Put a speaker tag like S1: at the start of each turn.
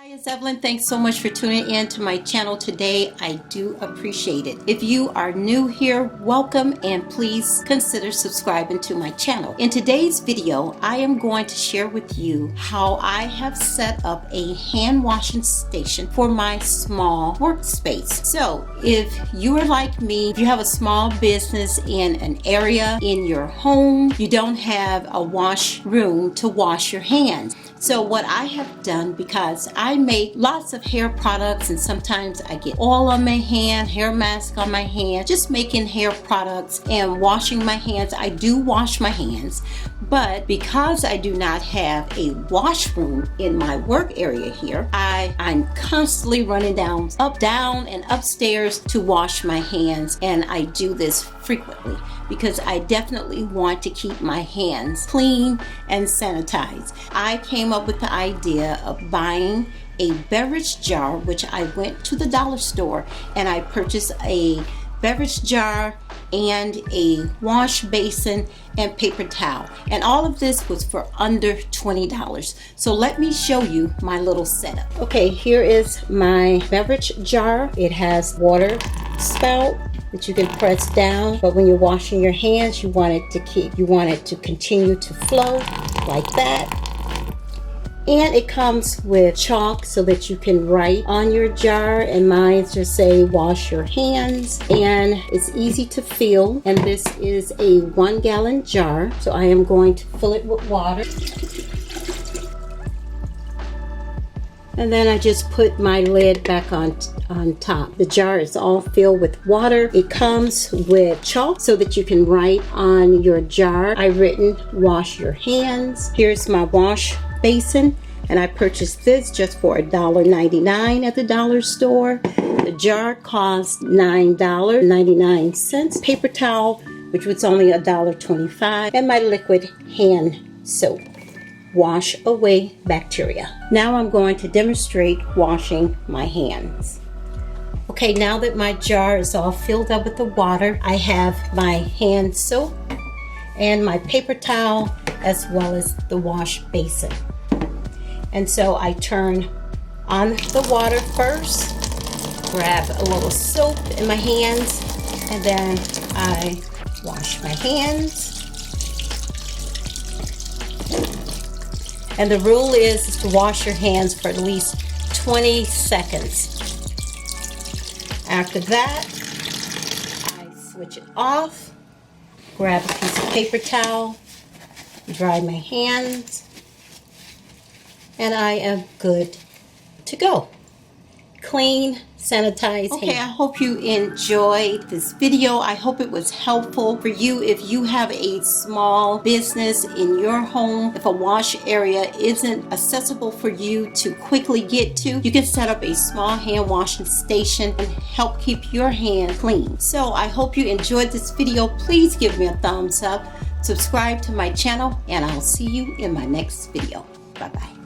S1: Hi, it's Evelyn. Thanks so much for tuning in to my channel today. I do appreciate it. If you are new here, welcome and please consider subscribing to my channel. In today's video, I am going to share with you how I have set up a hand washing station for my small workspace. So if you are like me, if you have a small business in an area in your home, you don't have a wash room to wash your hands. So what I have done, because I make lots of hair products and sometimes I get oil on my hand, hair mask on my hand, just making hair products and washing my hands. I do wash my hands, but because I do not have a washroom in my work area here, I'm constantly running down, and upstairs to wash my hands, and I do this frequently because I definitely want to keep my hands clean and sanitized. I came up with the idea of buying a beverage jar, which I went to the dollar store and I purchased a beverage jar and a wash basin and paper towel, and all of this was for under $20. So let me show you my little setup. Okay, here is my beverage jar. It has water spout that you can press down, but when you're washing your hands, you want it to continue to flow like that. And it comes with chalk so that you can write on your jar, and mine just say wash your hands, and it's easy to fill. And this is a 1 gallon jar, so I am going to fill it with water. And then I just put my lid back on top. The jar is all filled with water. It comes with chalk so that you can write on your jar. I've written wash your hands. Here's my wash basin, and I purchased this just for $1.99 at the dollar store. The jar cost $9.99. Paper towel, which was only $1.25, and my liquid hand soap. Wash away bacteria. Now I'm going to demonstrate washing my hands. Okay, now that my jar is all filled up with the water, I have my hand soap and my paper towel as well as the wash basin. And so I turn on the water first, grab a little soap in my hands, and then I wash my hands. And the rule is to wash your hands for at least 20 seconds. After that, I switch it off, grab a piece of paper towel, dry my hands, and I am good to go. Clean, sanitized hands. Okay, I hope you enjoyed this video. I hope it was helpful for you if you have a small business in your home. If a wash area isn't accessible for you to quickly get to, you can set up a small hand washing station and help keep your hands clean. So I hope you enjoyed this video. Please give me a thumbs up, subscribe to my channel, and I'll see you in my next video. Bye-bye.